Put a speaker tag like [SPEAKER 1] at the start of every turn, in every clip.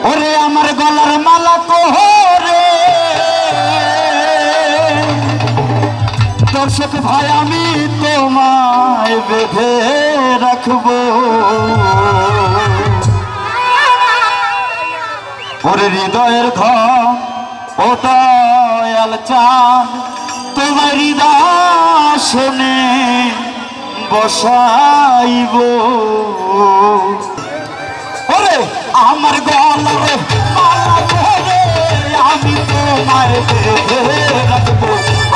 [SPEAKER 1] ওরে আমার গলার মালা কোহরে দর্শক ভাই আমি তোমায় বেঁধে রাখবো ওরে হৃদয়ের ঘর ও দয়াল চাঁদ তোমার হৃদয় শুনে বসাইব ওরে আমার গলার মালা ধরে আমি তোমায় বেঁধে রাখবো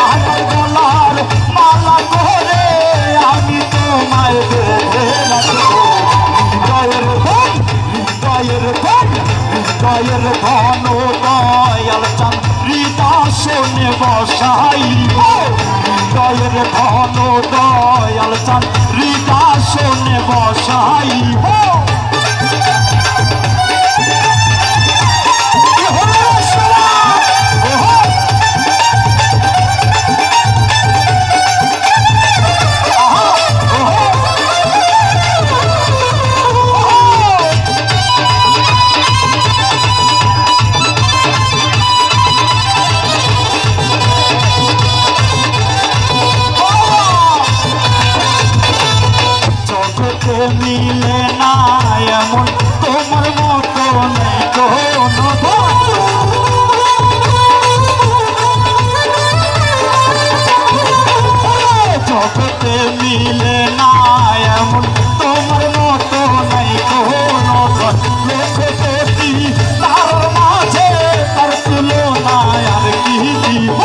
[SPEAKER 1] আমার গলার মালা ধরে আমি তোমায় বেঁধে রাখবো হৃদয়ের ধন হৃদয়ের ধন হৃদয়ের ধন দয়াল চাঁদ হৃদয় শুনে বসাইব হৃদয়ের ধন দয়াল চাঁদ হৃদয় শুনে বসাইব মিলে না এমন তোমার মতো নেই কোনো জগতে মিলে না এমন তোমার মতো নেই কোনো লোকপতি তার মাঝে তার তুলনা আর কি দিব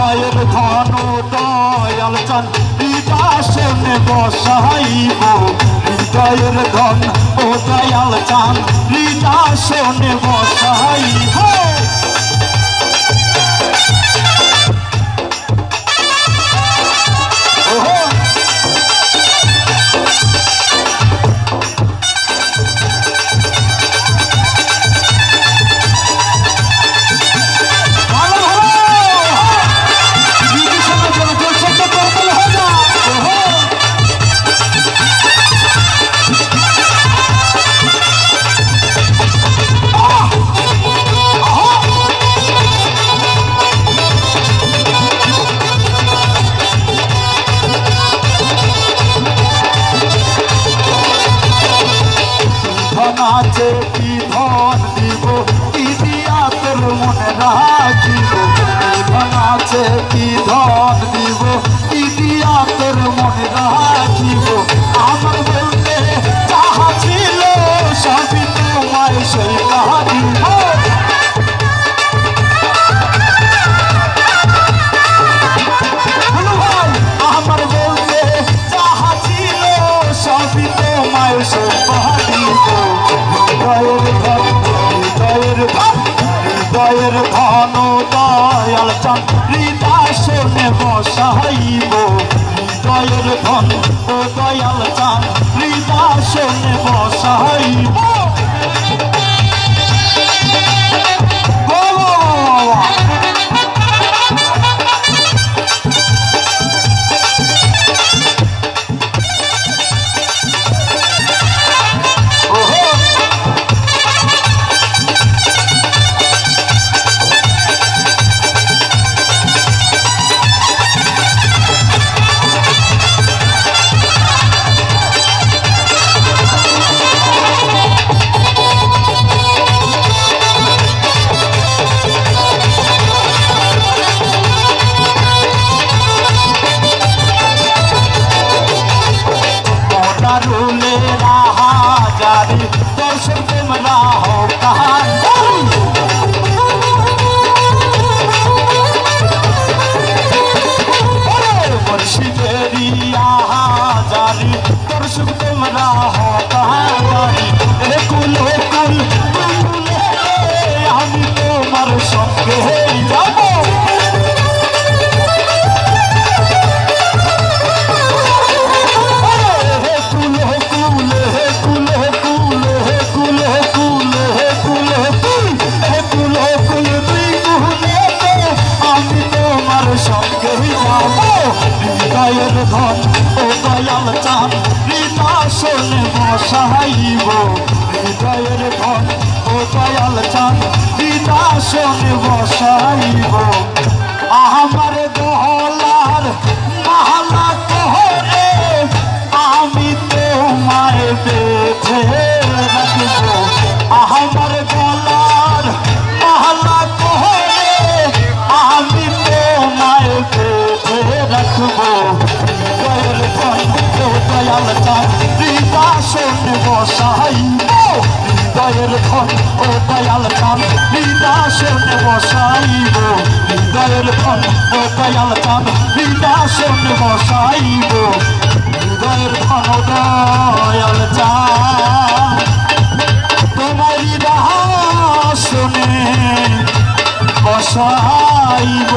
[SPEAKER 1] হৃদয়ের ধন দয়াল চাঁদ হৃদয় শুনে বসাইব হৃদয়ের ধন ও দয়াল চাঁদ হৃদয় শুনে বসাইব আছে কি ধন দিব কি দিয়া তোর মনে রাখিব ধন আছে কি ধন দিব কি দিয়া তোর মনে রাখিব আমার বলতে যাহা ছিল সবই তোমায় সেই দিব আমার বলতে যাহা ছিল সবই তোমায় সেই দিব হৃদয়ের ধন দয়াল চাঁদ হৃদয় শুনে বসাইব হৃদয়ের ধন ও দয়াল চাঁদ হৃদয় শুনে বসাইব दर्शन तुमरा हो कहा मुर्शिदेरी जारी दर्शन तुमरा हो कहा कुल कुल আমি তোমার সঙ্গে যাবো कुल कुल कुल कुल कुल বসাইব হৃদয়ের ধন ও দয়াল চাঁদ হৃদাসনে বসাইব আমার গলার মালা কোহরে আমি তোমায় বেঁধে রাখব আমার গলার মালা কোহরে আমি তোমায় বেঁধে রাখব হৃদয়ের ধন ও দয়াল চাঁদ হৃদাসনে বসাইব হৃদয়ের ধন ও দয়াল চাঁদ হৃদাসনে বসাইব হৃদয়ের ধন ও দয়াল চাঁদ হৃদাসনে বসাইব হৃদয়ের ধন ও দয়াল চাঁদ তোমার হৃদাসনে বসাইব।